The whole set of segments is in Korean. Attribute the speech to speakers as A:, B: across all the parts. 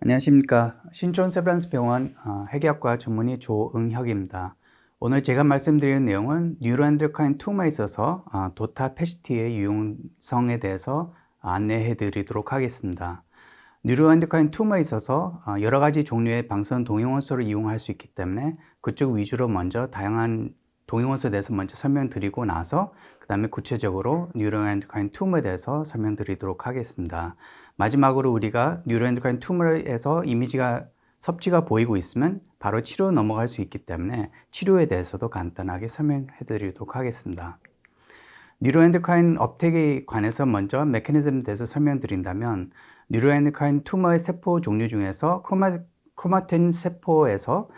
A: 안녕하십니까. 신촌 세브란스 병원 핵의학과 전문의 조응혁입니다. 오늘 제가 말씀드리는 내용은 뉴로엔도크라인 tumor에 있어서 도타 패시티의 유용성에 대해서 안내해 드리도록 하겠습니다. 뉴로엔도크라인 tumor에 있어서 여러 가지 종류의 방사선 동위원소를 이용할 수 있기 때문에 그쪽 위주로 먼저 다양한 동위원소에 대해서 먼저 설명드리고 나서 그 다음에 구체적으로 뉴로엔도크라인 tumor에 대해서 설명드리도록 하겠습니다. 마지막으로 우리가 뉴로엔도크라인 tumor에서 섭취가 보이고 있으면 바로 치료 넘어갈 수 있기 때문에 치료에 대해서도 간단하게 설명해 드리도록 하겠습니다. 뉴로엔도크라인 업텍에 관해서 먼저 메커니즘에 대해서 설명드린다면 뉴로엔도크라인 tumor의 세포 종류 중에서 크로마틴 세포에서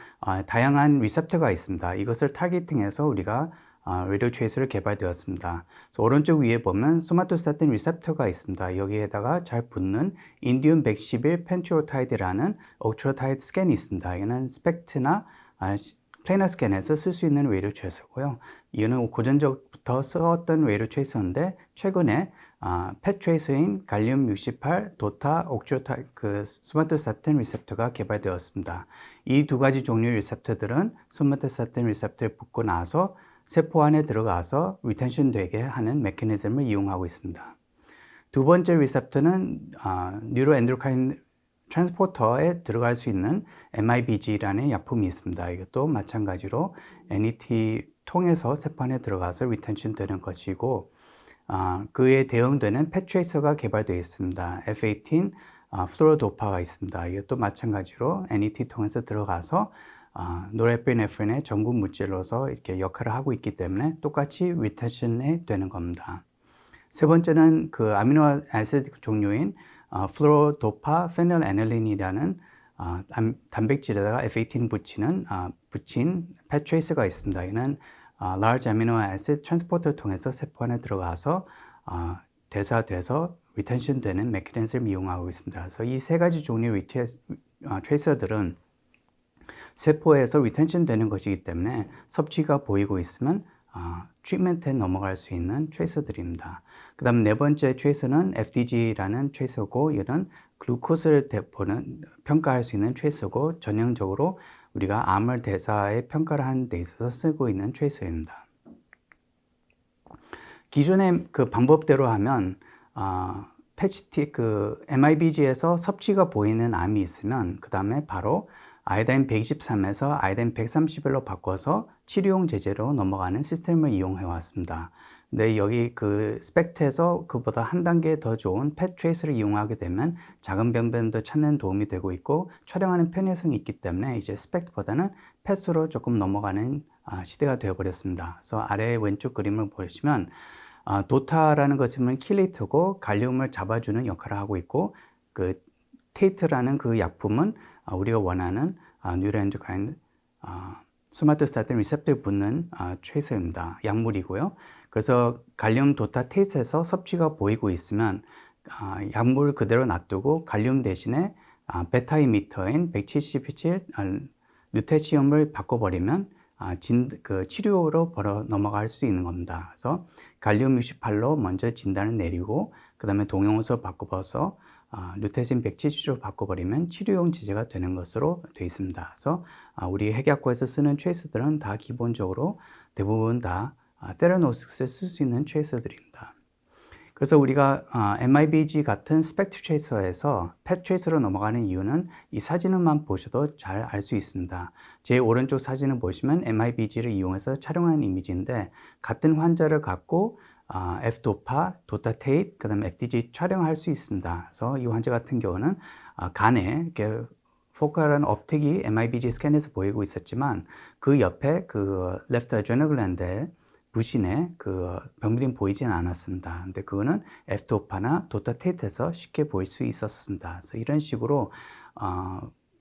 A: 다양한 리셉터가 있습니다. 이것을 타겟팅해서 우리가 라디오 트레이서를 개발되었습니다. 오른쪽 위에 보면 소마토스타틴 리셉터가 있습니다. 여기에다가 잘 붙는 인디움 111 펜트로타이드라는 옥트로타이드 스캔이 있습니다. 이거는 스펙트나 플래너 스캔에서 쓸 수 있는 라디오 트레이서고요. 이거는 고전적부터 썼던 라디오 트레이서인데 최근에 펫 트레이서인 갈륨 68 도타 소마토스타틴 리셉터가 개발되었습니다. 이 두 가지 종류의 리셉터들은 소마토스타틴 리셉터에 붙고 나서 세포 안에 들어가서 리텐션 되게 하는 메커니즘을 이용하고 있습니다. 두 번째 리셉터는 뉴로엔도크라인 트랜스포터에 들어갈 수 있는 MIBG라는 약품이 있습니다. 이것도 마찬가지로 NET 통해서 세포 안에 들어가서 리텐션 되는 것이고 그에 대응되는 펫트레이서가 개발되어 있습니다. F18 플로로도파가 있습니다. 이것도 마찬가지로 NET 통해서 들어가서 노르에피네프린의 전구 물질로서 이렇게 역할을 하고 있기 때문에 똑같이 리텐션이 되는 겁니다. 세 번째는 그 아미노 아시드 종류인 플로로도파 페닐애닐린이라는 단백질에다가 F18 붙인 펫트레이서가 있습니다. 이는 large amino acid transporter 통해서 세포 안에 들어가서 대사돼서 리텐션 되는 메커니즘을 이용하고 있습니다. 그래서 이 세 가지 종류의 트레이서들은 세포에서 리텐션 되는 것이기 때문에 섭취가 보이고 있으면 트리트먼트에 넘어갈 수 있는 트레이서들입니다. 그 다음 네 번째 트레이서는 FDG라는 트레이서고 이는 글루코스를 평가할 수 있는 트레이서고 전형적으로 우리가 암을 대사에 평가를 하는 데 있어서 쓰고 있는 트레이서입니다. 기존의 그 방법대로 하면 MIBG에서 섭취가 보이는 암이 있으면 그 다음에 바로 아이오딘 123에서 아이오딘 131로 바꿔서 치료용 제제로 넘어가는 시스템을 이용해 왔습니다. 근데 여기 그 스펙트에서 그보다 한 단계 더 좋은 펫 트레이스를 이용하게 되면 작은 병변도 찾는 도움이 되고 있고 촬영하는 편의성이 있기 때문에 이제 스펙트보다는 펫으로 조금 넘어가는 시대가 되어버렸습니다. 그래서 아래 왼쪽 그림을 보시면 도타라는 것은 킬레이터고 갈륨을 잡아주는 역할을 하고 있고 그 테이트라는 그 약품은 우리가 원하는 뉴로엔도크라인 소마토스타틴 리셉터에 붙는 트레이서입니다. 약물이고요. 그래서 갈륨 도타 테이트에서 섭취가 보이고 있으면 약물 그대로 놔두고 갈륨 대신에 베타 이미터인 177 루테시움을 바꿔버리면 그 치료로 넘어갈 수 있는 겁니다. 그래서 갈륨 68로 먼저 진단을 내리고 그 다음에 동용원소 바꿔서 루테신 170로 바꿔버리면 치료용 제제가 되는 것으로 되어 있습니다. 그래서 우리 핵약국에서 쓰는 트레이서들은 다 기본적으로 대부분 다 테라노스를 쓸 수 있는 트레이서들입니다. 그래서 우리가 MIBG 같은 스펙트 트레이서에서 펫 트레이서로 넘어가는 이유는 이 사진만 보셔도 잘 알 수 있습니다. 제 오른쪽 사진을 보시면 MIBG를 이용해서 촬영한 이미지인데 같은 환자를 갖고 F도파, 도타테이트, 그 다음에 FDG 촬영할 수 있습니다. 그래서 이 환자 같은 경우는 간에 이렇게 포컬한 업텍이 MIBG 스캔에서 보이고 있었지만 그 옆에 그 레프트 아드레널 글랜드에 부신에 그 병들이 보이진 않았습니다. 근데 그거는 F도파나 도타테이트에서 쉽게 보일 수 있었습니다. 그래서 이런 식으로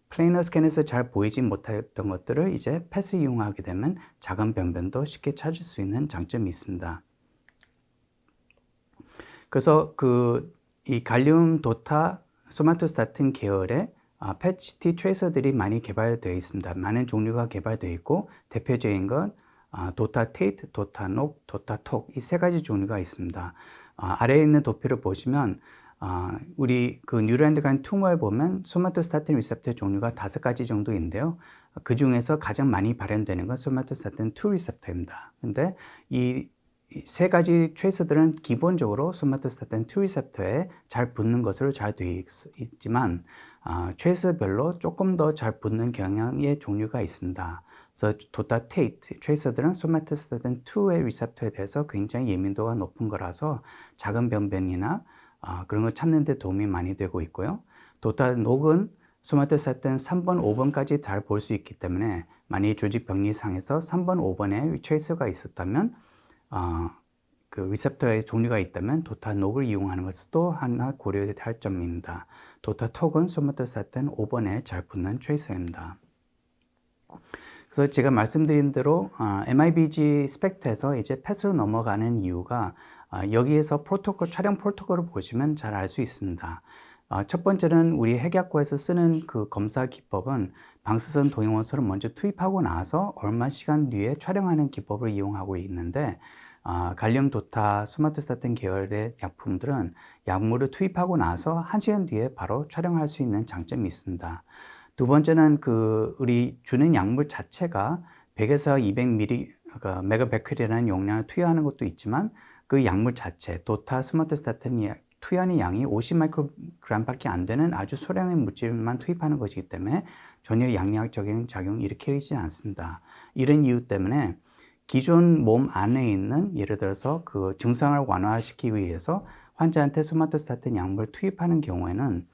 A: 플래너 스캔에서 잘 보이지 못했던 것들을 이제 펫을 이용하게 되면 작은 병변도 쉽게 찾을 수 있는 장점이 있습니다. 그래서 이 갈륨 도타 소마토스타틴 계열의 펫CT 트레이서들이 많이 개발되어 있습니다. 많은 종류가 개발되어 있고 대표적인 건 도타테이트, 도타녹, 도타톡 이 세 가지 종류가 있습니다. 아래에 있는 도표를 보시면 우리 그 뉴로엔도크라인 투머에 보면 소마토스타틴 리셉터 종류가 5가지 정도인데요. 그 중에서 가장 많이 발현되는 건 소마토스타틴 2 리셉터입니다. 근데 이 3가지 트레이서들은 기본적으로 소마토스타틴 2 리셉터에 잘 붙는 것으로 잘 되어 있지만 트레이서별로 조금 더 잘 붙는 경향의 종류가 있습니다. 그래서 도타테이트 트레이서들은 소마토스타틴 2의 리셉터에 대해서 굉장히 예민도가 높은 거라서 작은 변변이나 그런 걸 찾는 데 도움이 많이 되고 있고요. 도타녹은 소마토스타틴 3번, 5번까지 잘 볼 수 있기 때문에 만약 조직 병리상에서 3번, 5번에 트레이서가 있었다면 그 리셉터의 종류가 있다면 도타녹을 이용하는 것도 하나 고려해야 할 점입니다. 도타톡은 소마토스타틴 5번에 잘 붙는 트레이서입니다. 그래서 제가 말씀드린 대로 MIBG 스펙트에서 이제 패스로 넘어가는 이유가 여기에서 촬영 프로토콜을 보시면 잘 알 수 있습니다. 첫 번째는 우리 핵약과에서 쓰는 그 검사 기법은 방사선 동위원소를 먼저 투입하고 나서 얼마 시간 뒤에 촬영하는 기법을 이용하고 있는데 갈륨, 도타, 소마토스타틴 계열의 약품들은 약물을 투입하고 나서 1시간 뒤에 바로 촬영할 수 있는 장점이 있습니다. 두 번째는 우리 주는 약물 자체가 100에서 200mg, 그러니까 메가베클이라는 용량을 투여하는 것도 있지만 그 약물 자체, 도타, 소마토스타틴 투여하는 양이 50마이크로그램밖에 안 되는 아주 소량의 물질만 투입하는 것이기 때문에 전혀 양리학적인 작용을 일으키지 않습니다. 이런 이유 때문에 기존 몸 안에 있는 예를 들어서 그 증상을 완화시키기 위해서 환자한테 소마토스타틴 약물을 투입하는 경우에는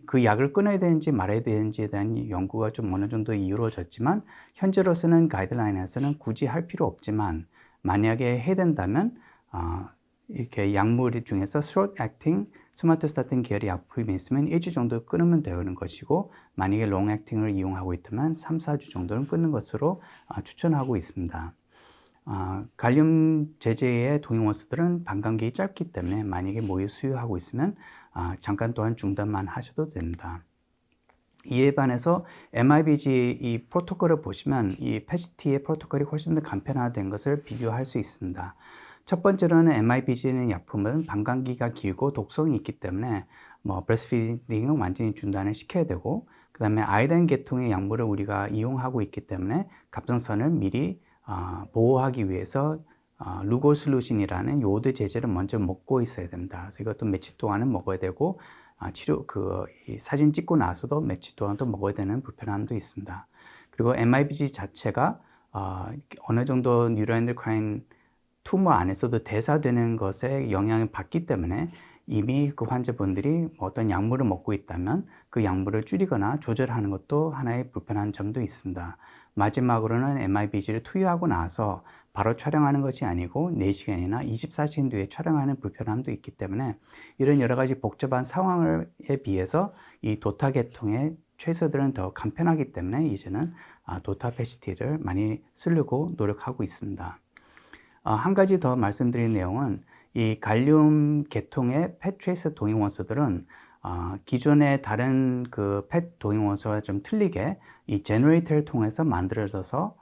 A: 그 약을 끊어야 되는지 말아야 되는지에 대한 연구가 좀 어느 정도 이루어졌지만 현재로서는 가이드라인에서는 굳이 할 필요 없지만 만약에 해야 된다면 이렇게 약물 중에서 short acting 소마토스타틴 계열의 약품이 있으면 1주 정도 끊으면 되는 것이고 만약에 long acting을 이용하고 있다면 3, 4주 정도는 끊는 것으로 추천하고 있습니다. 갈륨 제제의 동위원소들은 반감기가 짧기 때문에 만약에 모유 수유하고 있으면 잠깐 동안 중단만 하셔도 됩니다. 이에 반해서 MIBG 이 프로토콜을 보시면 이 패시티의 프로토콜이 훨씬 더 간편화된 것을 비교할 수 있습니다. 첫 번째로는 MIBG는 약품은 반감기가 길고 독성이 있기 때문에 브레스피딩은 완전히 중단을 시켜야 되고 그 다음에 아이odine 계통의 약물을 우리가 이용하고 있기 때문에 갑상선을 미리 보호하기 위해서 루고슬루신이라는 요오드 제제를 먼저 먹고 있어야 됩니다. 그래서 이것도 며칠 동안은 먹어야 되고 이 사진 찍고 나서도 며칠 동안 또 먹어야 되는 불편함도 있습니다. 그리고 MIBG 자체가 어느 정도 뉴로엔도크라인 투머 안에서도 대사되는 것에 영향을 받기 때문에 이미 그 환자분들이 어떤 약물을 먹고 있다면 그 약물을 줄이거나 조절하는 것도 하나의 불편한 점도 있습니다. 마지막으로는 MIBG를 투여하고 나서 바로 촬영하는 것이 아니고 4시간이나 24시간 뒤에 촬영하는 불편함도 있기 때문에 이런 여러 가지 복잡한 상황에 비해서 이 도타 계통의 트레이서들은 더 간편하기 때문에 이제는 도타 패시티를 많이 쓰려고 노력하고 있습니다. 한 가지 더 말씀드린 내용은 이 갈륨 계통의 펫 트레이서 동위원소들은 기존의 다른 그 펫 동위원소와 좀 틀리게 이 제너레이터를 통해서 만들어져서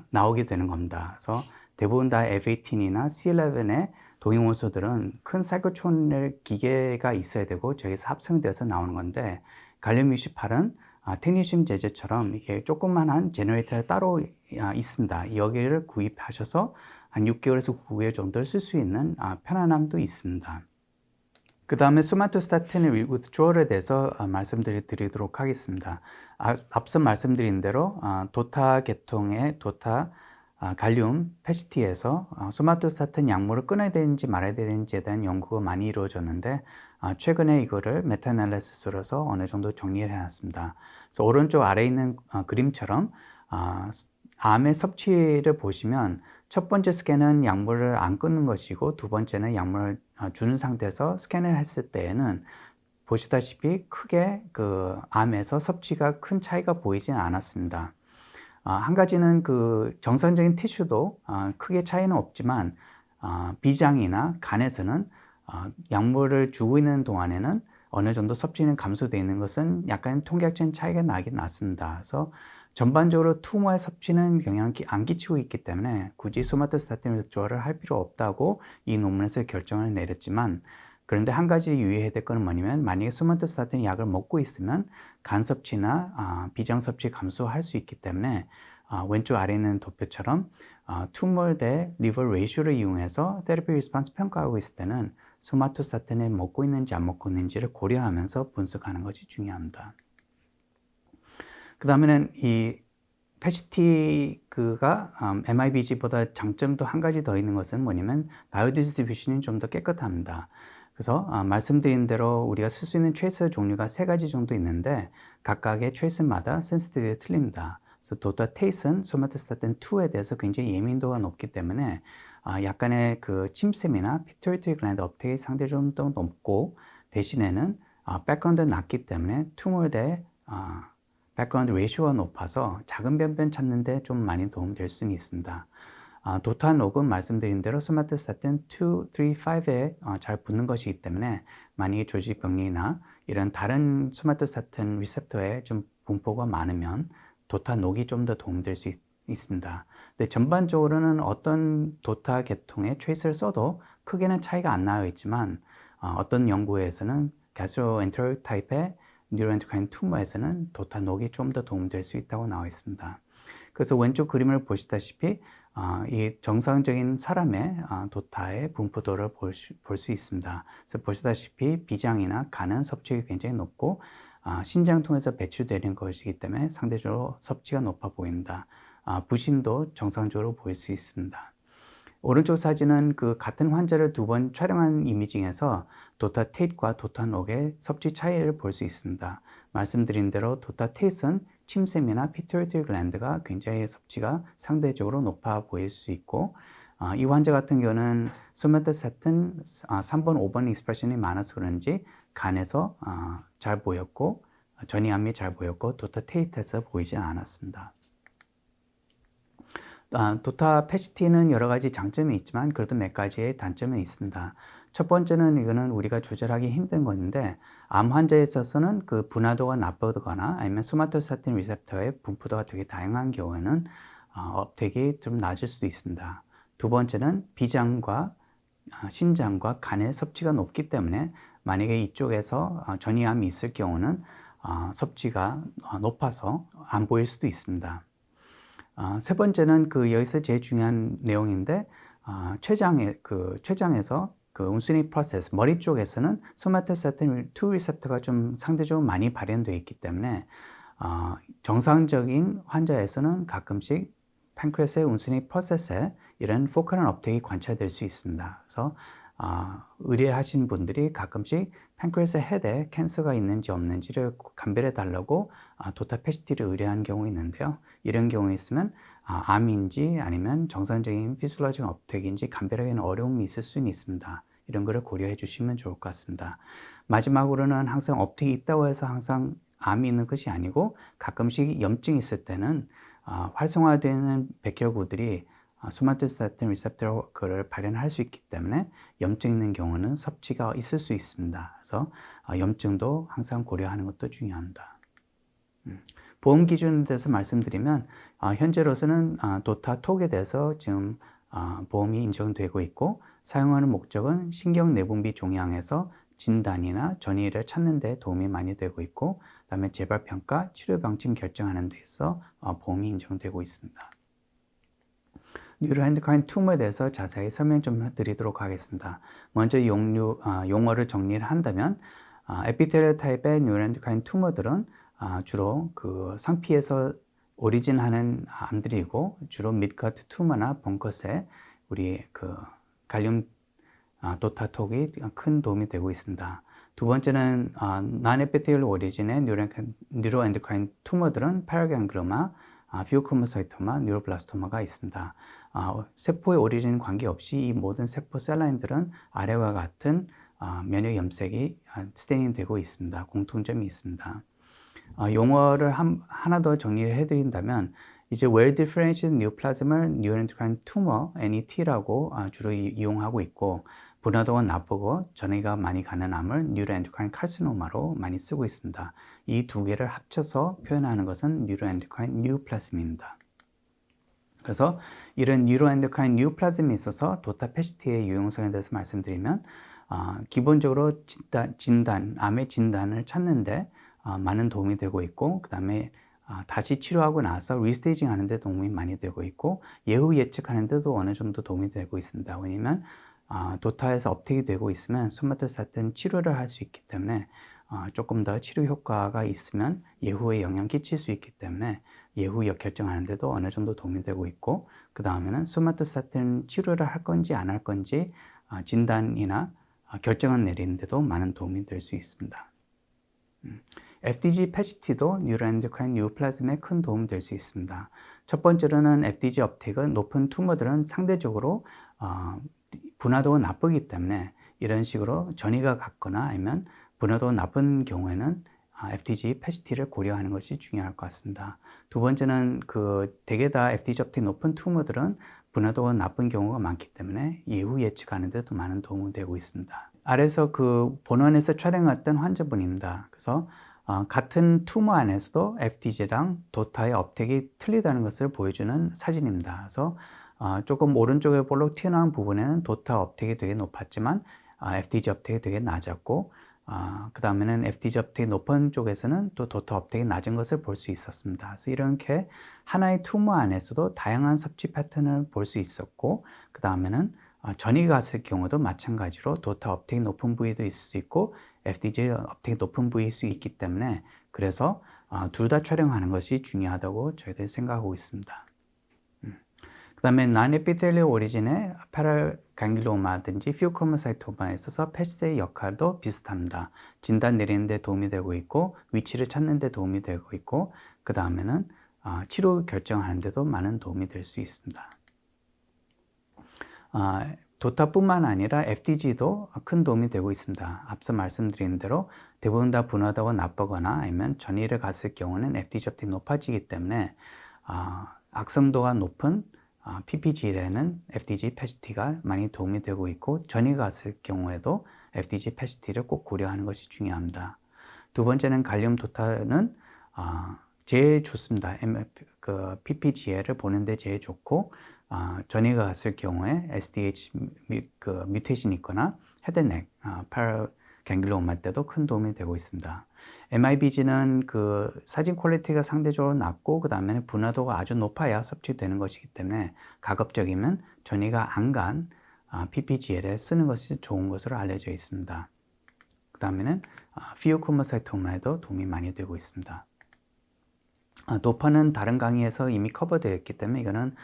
A: 나오게 되는 겁니다. 그래서 대부분 다 F18이나 C11의 동위원소들은 큰 사이클트론의 기계가 있어야 되고 저기서 합성되어서 나오는 건데 갈륨 68은 테크니슘 제제처럼 이렇게 조그만한 제너레이터가 따로 있습니다. 여기를 구입하셔서 한 6개월에서 9개월 정도를 쓸 수 있는 편안함도 있습니다. 그 다음에 소마토스타틴의 withdrawal에 대해서 말씀드리도록 하겠습니다. 앞서 말씀드린 대로 도타 계통의 도타 갈륨 패시티에서 소마토스타틴 약물을 끊어야 되는지 말아야 되는지에 대한 연구가 많이 이루어졌는데 최근에 이거를 메타애널리시스로서 어느 정도 정리를 해놨습니다. 그래서 오른쪽 아래에 있는 그림처럼 암의 섭취를 보시면 첫 번째 스캔은 약물을 안 끊는 것이고 두 번째는 약물을 주는 상태에서 스캔을 했을 때에는 보시다시피 크게 그 암에서 섭취가 큰 차이가 보이진 않았습니다. 한 가지는 그 정상적인 티슈도 크게 차이는 없지만 비장이나 간에서는 약물을 주고 있는 동안에는 어느 정도 섭취는 감소되어 있는 것은 약간 통계학적인 차이가 나긴 났습니다. 그래서 전반적으로 투머의 섭취는 영향을 안 끼치고 있기 때문에 굳이 소마토스타틴 withdrawal을 할 필요 없다고 이 논문에서 결정을 내렸지만 그런데 한 가지 유의해야 될 거는 뭐냐면 만약에 소마토스타틴 약을 먹고 있으면 간 섭취나 비장 섭취 감소할 수 있기 때문에 왼쪽 아래에 있는 도표처럼 투몰 대 리버 레이쇼를 이용해서 테라피 리스폰스 평가하고 있을 때는 소마토스타틴을 먹고 있는지 안 먹고 있는지를 고려하면서 분석하는 것이 중요합니다. 그 다음에는 이 패시티그가 MIBG보다 장점도 한 가지 더 있는 것은 뭐냐면 바이오디스트리뷰션이 좀 더 깨끗합니다. 그래서 말씀드린 대로 우리가 쓸 수 있는 트레이서 종류가 3가지 정도 있는데 각각의 트레이서마다 센시티비티가 틀립니다. 그래서 도타테이스는 소마토스타틴 2에 대해서 굉장히 예민도가 높기 때문에 약간의 그 침샘이나 피투이터리 글랜드 업테이크 상대적으로 좀 더 높고 대신에는 백그라운드가 낮기 때문에 투몰 대 백그라운드 레이쇼가 높아서 작은 변변 찾는 데 좀 많이 도움될 수는 있습니다. 도타녹은 말씀드린 대로 소마토스타틴 2, 3, 5에 잘 붙는 것이기 때문에 만약에 조직병리나 이런 다른 소마토스타틴 리셉터에 좀 분포가 많으면 도타녹이 좀 더 도움될 수 있습니다. 근데 전반적으로는 어떤 도타 계통의 트레이스를 써도 크게는 차이가 안 나와 있지만 어떤 연구에서는 가스트로엔테로 타입의 뉴로엔도크라인 튜머에서는 도타녹이 좀 더 도움될 수 있다고 나와 있습니다. 그래서 왼쪽 그림을 보시다시피 이 정상적인 사람의 도타의 분포도를 볼 수 있습니다. 그래서 보시다시피 비장이나 간은 섭취가 굉장히 높고 신장 통해서 배출되는 것이기 때문에 상대적으로 섭취가 높아 보입니다. 부심도 정상적으로 보일 수 있습니다. 오른쪽 사진은 그 같은 환자를 2번 촬영한 이미징에서 도타테이트과 도타녹의 섭취 차이를 볼 수 있습니다. 말씀드린 대로 도타테이트는 침샘이나 피투이터리 글랜드가 굉장히 섭취가 상대적으로 높아 보일 수 있고 이 환자 같은 경우는 소마토스타틴 3번, 5번 익스프레션이 많아서 그런지 간에서 잘 보였고 전이암이 잘 보였고 도타테이트에서 보이지 않았습니다. 도타 패시티는 여러 가지 장점이 있지만 그래도 몇 가지의 단점은 있습니다. 첫 번째는 이거는 우리가 조절하기 힘든 건데 암 환자에 있어서는 그 분화도가 나쁘거나 아니면 소마토스타틴 리셉터의 분포도가 되게 다양한 경우에는 업택이 좀 낮을 수도 있습니다. 두 번째는 비장과 신장과 간의 섭취가 높기 때문에 만약에 이쪽에서 전이암이 있을 경우는 섭취가 높아서 안 보일 수도 있습니다. 세 번째는 여기서 제일 중요한 내용인데 췌장에서 그 인슐린 프로세스 머리 쪽에서는 소마토스타틴 2 리셉터가 좀 상대적으로 많이 발현되어 있기 때문에 정상적인 환자에서는 가끔씩 팬크레스의 인슐린 프로세스에 이런 포컬한 업테이크가 관찰될 수 있습니다. 그래서 의뢰하신 분들이 가끔씩 팬크레스 헤드에 캔서가 있는지 없는지를 감별해 달라고 도타패시티를 의뢰한 경우 있는데요. 이런 경우에 있으면 암인지 아니면 정상적인 피지올로지컬 업테이크인지 감별하기는 어려움이 있을 수는 있습니다. 이런 거를 고려해 주시면 좋을 것 같습니다. 마지막으로는 항상 업테이크 있다고 해서 항상 암이 있는 것이 아니고 가끔씩 염증이 있을 때는 활성화되는 백혈구들이 소마토스타틴 리셉터를 발현할 수 있기 때문에 염증 있는 경우는 섭취가 있을 수 있습니다. 그래서 염증도 항상 고려하는 것도 중요합니다. 보험 기준에 대해서 말씀드리면 현재로서는 도타톡에 대해서 지금 보험이 인정되고 있고 사용하는 목적은 신경내분비 종양에서 진단이나 전이를 찾는 데 도움이 많이 되고 있고 그다음에 재발평가, 치료 방침 결정하는 데 있어 보험이 인정되고 있습니다. 뉴로엔도크라인 튜머에 대해서 자세히 설명 좀 드리도록 하겠습니다. 먼저 용어를 정리를 한다면 에피텔리얼 타입의 뉴로엔도크라인 튜머들은 주로 그 상피에서 오리진하는 암들이고 주로 midgut 튜머나 벙커스에 우리 그 갈륨 도타톡이 큰 도움이 되고 있습니다. 두 번째는 non-epithelial 오리진의 뉴로엔도크라인 튜머들은 파라ganglioma, 피오크로모사이토마, 뉴로블라스토마가 있습니다. 세포의 오리진 관계없이 이 모든 세포 셀라인들은 아래와 같은 면역 염색이 스테닝 되고 있습니다. 공통점이 있습니다. 용어를 하나 더 정리를 해드린다면 이제 well differentiated neoplasmal neuroendocrine tumor (NET라고 주로 이용하고 있고 분화도가 나쁘고 전이가 많이 가는 암을 neuroendocrine carcinoma로 많이 쓰고 있습니다. 이 두 개를 합쳐서 표현하는 것은 neuroendocrine neoplasm입니다. 그래서 이런 neuroendocrine neoplasm에 있어서 도타패시티의 유용성에 대해서 말씀드리면 기본적으로 암의 진단을 찾는데 많은 도움이 되고 있고, 그 다음에 다시 치료하고 나서 리스테이징 하는 데 도움이 많이 되고 있고, 예후 예측하는 데도 어느 정도 도움이 되고 있습니다. 왜냐면 도타에서 업테이크 되고 있으면 소마토스타틴 치료를 할 수 있기 때문에 조금 더 치료 효과가 있으면 예후에 영향 끼칠 수 있기 때문에 예후 결정하는 데도 어느 정도 도움이 되고 있고, 그 다음에는 소마토스타틴 치료를 할 건지 안 할 건지 진단이나 결정을 내리는 데도 많은 도움이 될 수 있습니다. FDG 패시티도 뉴로엔도크라인 뉴플라즘에 큰 도움이 될 수 있습니다. 첫 번째로는 FDG 업테이크가 높은 투머들은 상대적으로 분화도가 나쁘기 때문에 이런 식으로 전이가 같거나 아니면 분화도가 나쁜 경우에는 FDG 패시티를 고려하는 것이 중요할 것 같습니다. 두 번째는 대개 다 FDG 업테이크 높은 투머들은 분화도가 나쁜 경우가 많기 때문에 예후 예측하는 데도 많은 도움이 되고 있습니다. 아래서 본원에서 촬영했던 환자분입니다. 그래서 같은 투머 안에서도 FDG랑 도타의 업텍이 틀리다는 것을 보여주는 사진입니다. 그래서 조금 오른쪽에 볼록 튀어나온 부분에는 도타 업텍이 되게 높았지만 FDG 업텍이 되게 낮았고, 그 다음에는 FDG 업텍이 높은 쪽에서는 또 도타 업텍이 낮은 것을 볼 수 있었습니다. 그래서 이렇게 하나의 투머 안에서도 다양한 섭취 패턴을 볼 수 있었고, 그 다음에는 전이 갔을 경우도 마찬가지로 도타 업텍이 높은 부위도 있을 수 있고 FDG 업텍이 높은 부위일 수 있기 때문에, 그래서 둘 다 촬영하는 것이 중요하다고 저희들이 생각하고 있습니다. 그 다음에 non-epithelial 오리진의 파라강글로마든지 피오크로모사이토마에 있어서 패시의 역할도 비슷합니다. 진단 내리는 데 도움이 되고 있고, 위치를 찾는 데 도움이 되고 있고, 그 다음에는 치료 결정하는 데도 많은 도움이 될 수 있습니다. 도타뿐만 아니라 FDG도 큰 도움이 되고 있습니다. 앞서 말씀드린 대로 대부분 다 분화도가 나쁘거나 아니면 전이를 갔을 경우는 FDG 업텍이 높아지기 때문에 악성도가 높은 PPG에는 FDG 패시티가 많이 도움이 되고 있고, 전이가 갔을 경우에도 FDG 패시티를 꼭 고려하는 것이 중요합니다. 두 번째는 갈륨 도타는 제일 좋습니다. PPG를 보는데 제일 좋고, 전이가 갔을 경우에 SDH 뮤테이션이 있거나 헤드넥, 파라갱글로마 때도 큰 도움이 되고 있습니다. MIBG는 사진 퀄리티가 상대적으로 낮고, 그 다음에 분화도가 아주 높아야 섭취되는 것이기 때문에 가급적이면 전이가 안 간 PPGL에 쓰는 것이 좋은 것으로 알려져 있습니다. 그 다음에는 피오크로모사이토마에도 도움이 많이 되고 있습니다. 도파는 다른 강의에서 이미 커버되어 있기 때문에 이거는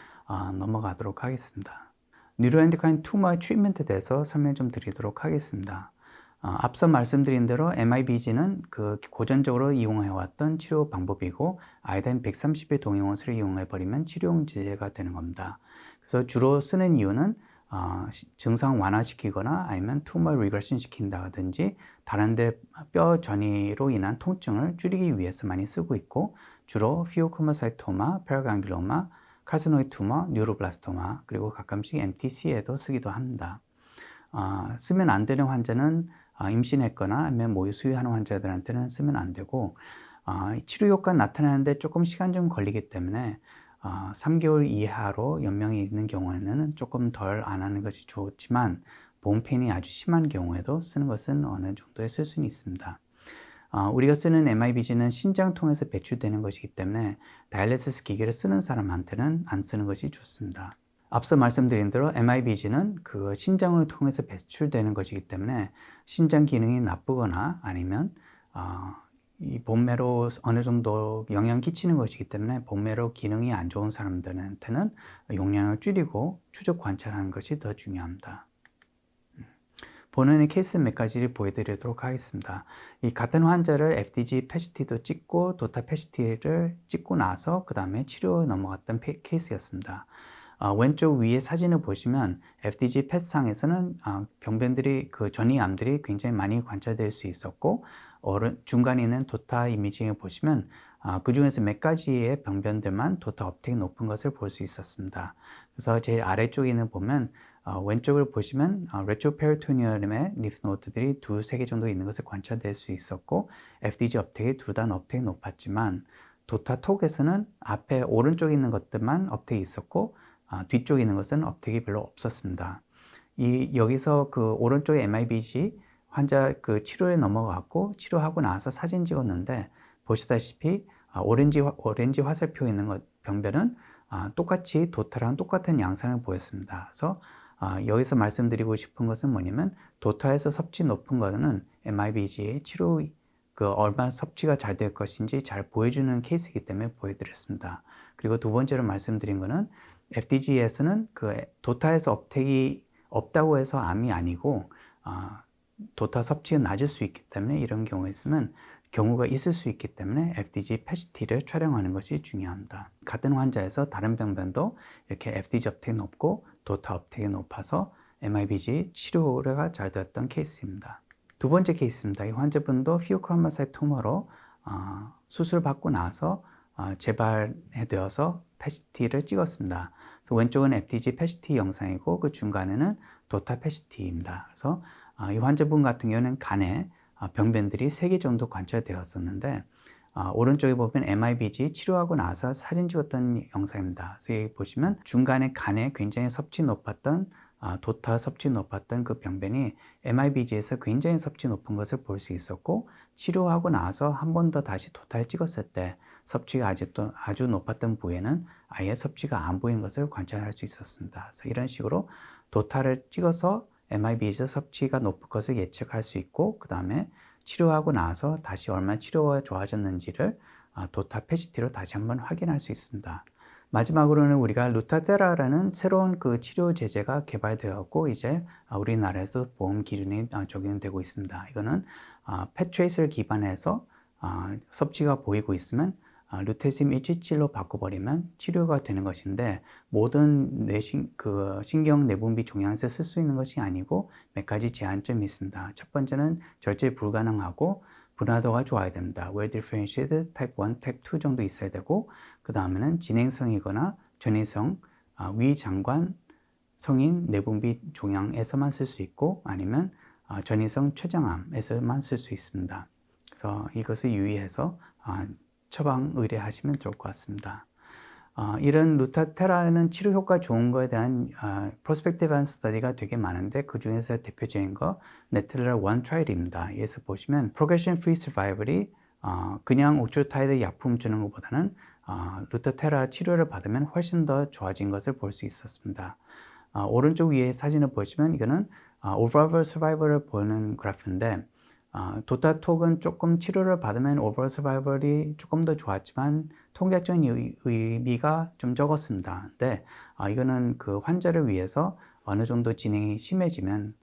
A: 넘어가도록 하겠습니다. 뉴로엔도크라인 투머의 트리트먼트에 대해서 설명 좀 드리도록 하겠습니다. 앞서 말씀드린 대로 MIBG는 고전적으로 이용해왔던 치료 방법이고, 아이오딘 130의 동위원수를 이용해버리면 치료용지제가 되는 겁니다. 그래서 주로 쓰는 이유는 증상 완화시키거나 아니면 투머 리그레션 시킨다든지 다른 데 뼈 전이로 인한 통증을 줄이기 위해서 많이 쓰고 있고, 주로 피오크로모사이토마, 파라강글로마, 카르시노이드 투머, 뉴로블라스토마, 그리고 가끔씩 MTC에도 쓰기도 합니다. 쓰면 안 되는 환자는 임신했거나 아니면 모유 수유하는 환자들한테는 쓰면 안 되고, 치료 효과 나타나는데 조금 시간 좀 걸리기 때문에 3개월 이하로 연명이 있는 경우에는 조금 덜 안 하는 것이 좋지만, 보온페인이 아주 심한 경우에도 쓰는 것은 어느 정도의 쓸 수는 있습니다. 우리가 쓰는 MIBG는 신장 통해서 배출되는 것이기 때문에 다이알리시스 기계를 쓰는 사람한테는 안 쓰는 것이 좋습니다. 앞서 말씀드린 대로 MIBG는 신장을 통해서 배출되는 것이기 때문에 신장 기능이 나쁘거나 아니면 이 본매로 어느 정도 영향 끼치는 것이기 때문에 본매로 기능이 안 좋은 사람들한테는 용량을 줄이고 추적 관찰하는 것이 더 중요합니다. 본원의 케이스 몇 가지를 보여드리도록 하겠습니다. 이 같은 환자를 FDG 패시티도 찍고 도타 패시티를 찍고 나서 그 다음에 치료에 넘어갔던 케이스였습니다. 왼쪽 위에 사진을 보시면 FDG 패스상에서는 병변들이 전이암들이 굉장히 많이 관찰될 수 있었고, 중간에 있는 도타 이미징을 보시면 그 중에서 몇 가지의 병변들만 도타 업텍이 높은 것을 볼 수 있었습니다. 그래서 제일 아래쪽에 있는 보면 왼쪽을 보시면 레트로페리토니엄의 리프노드들이 2-3개 정도 있는 것을 관찰될 수 있었고, FDG 업텍이 둘 다 업텍이 높았지만 도타 톡에서는 앞에 오른쪽에 있는 것들만 업텍이 있었고 뒤쪽에 있는 것은 업텍이 별로 없었습니다. 여기서 그 오른쪽에 MIBG 환자 그 치료에 넘어갔고 치료하고 나서 사진 찍었는데 보시다시피 오렌지 화살표 있는 병변은 똑같이 도타랑 똑같은 양상을 보였습니다. 그래서 여기서 말씀드리고 싶은 것은 뭐냐면 도타에서 섭취 높은 거는 MIBG의 치료 얼마나 섭취가 잘 될 것인지 잘 보여주는 케이스이기 때문에 보여드렸습니다. 그리고 두 번째로 말씀드린 거는 FDG에서는 그 도타에서 업택이 없다고 해서 암이 아니고 도타 섭취가 낮을 수 있기 때문에 이런 경우가 있을 수 있기 때문에 FDG PET-CT를 촬영하는 것이 중요합니다. 같은 환자에서 다른 병변도 이렇게 FDG 업택이 높고 도타 업택이 높아서 MIBG 치료가 잘 되었던 케이스입니다. 두 번째 케이스입니다. 이 환자분도 피오크로마사이트 투머로 수술받고 나서 재발되어서 PET-CT를 찍었습니다. 그래서 왼쪽은 FDG PET-CT 영상이고 그 중간에는 도타 PET-CT입니다. 그래서 이 환자분 같은 경우는 간에 병변들이 3개 정도 관찰되었었는데 오른쪽에 보면 MIBG 치료하고 나서 사진 찍었던 영상입니다. 그래서 여기 보시면 중간에 간에 굉장히 섭취 높았던 도타 섭취 높았던 그 병변이 MIBG에서 굉장히 섭취 높은 것을 볼 수 있었고 치료하고 나서 한 번 더 다시 도타를 찍었을 때 섭취가 아주 높았던 부위에는 아예 섭취가 안 보이는 것을 관찰할 수 있었습니다. 그래서 이런 식으로 도타를 찍어서 MIBG에서 섭취가 높을 것을 예측할 수 있고 그 다음에 치료하고 나서 다시 얼마나 치료가 좋아졌는지를 도타 PET-CT로 다시 한번 확인할 수 있습니다. 마지막으로는 우리가 루타테라라는 새로운 그 치료 제제가 개발되었고 이제 우리나라에서 보험 기준이 적용되고 있습니다. 이거는 펫트레이스를 기반해서 섭취가 보이고 있으면 루테심 177로 바꿔버리면 치료가 되는 것인데 모든 신경 내분비 종양에서 쓸 수 있는 것이 아니고 몇 가지 제한점이 있습니다. 첫 번째는 절제 불가능하고 분화도가 좋아야 됩니다. well differentiated type 1, type 2 정도 있어야 되고 그 다음에는 진행성이거나 전이성, 위장관, 성인 내분비 종양에서만 쓸 수 있고 아니면 전이성 췌장암에서만 쓸 수 있습니다. 그래서 이것을 유의해서 처방 의뢰하시면 좋을 것 같습니다. 이런 루타테라는 치료 효과 좋은 거에 대한 프로스펙티브한 스터디가 되게 많은데 그 중에서 대표적인 거 네틀라 1 트라이얼입니다. 여기서 보시면 progression free survival이 그냥 옥주타이드 약품 주는 것보다는 루타테라 치료를 받으면 훨씬 더 좋아진 것을 볼 수 있었습니다. 오른쪽 위에 사진을 보시면 이거는 overall survival을 보는 그래프인데 도타톡은 조금 치료를 받으면 overall survival이 조금 더 좋았지만 통계적인 의미가 좀 적었습니다. 근데 이거는 그 환자를 위해서 어느 정도 진행이 심해지면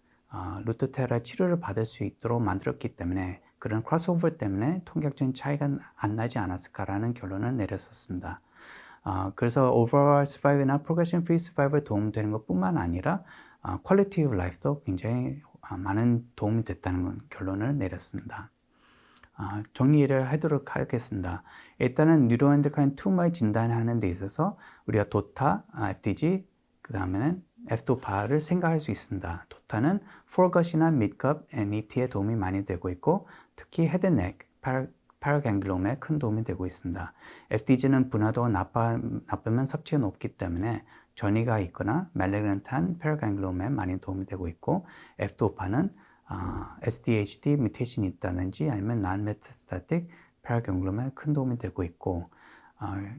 A: 루타테라 치료를 받을 수 있도록 만들었기 때문에 그런 크로스오버 때문에 통계적인 차이가 안 나지 않았을까라는 결론을 내렸었습니다. 그래서 overall survival이나 progression free survival 도움되는 것뿐만 아니라 quality of life도 굉장히 많은 도움이 됐다는 결론을 내렸습니다. 정리를 하도록 하겠습니다. 일단은 뉴로엔도크라인 튜머의 진단하는 데 있어서 우리가 도타, FDG, 그 다음에는 F도파를 생각할 수 있습니다. 도타는 포것이나 midcup, NET에 도움이 많이 되고 있고 특히 헤드넥, 파라갱글롬에 큰 도움이 되고 있습니다. FDG는 분화도가 나쁘면 섭취가 높기 때문에 전이가 있거나 말레그넌트한 파라갱글롬에 많이 도움이 되고 있고 F도파는 SDHD 뮤테이션이 있다든지 아니면 non-metastatic 파라갱글롬에 큰 도움이 되고 있고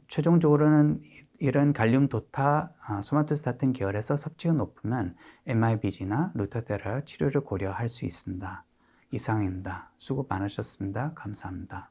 A: 최종적으로는 이런 갈륨 도타, 소마토스타틴 계열에서 섭취가 높으면 MIBG나 루타테라 치료를 고려할 수 있습니다. 이상입니다. 수고 많으셨습니다. 감사합니다.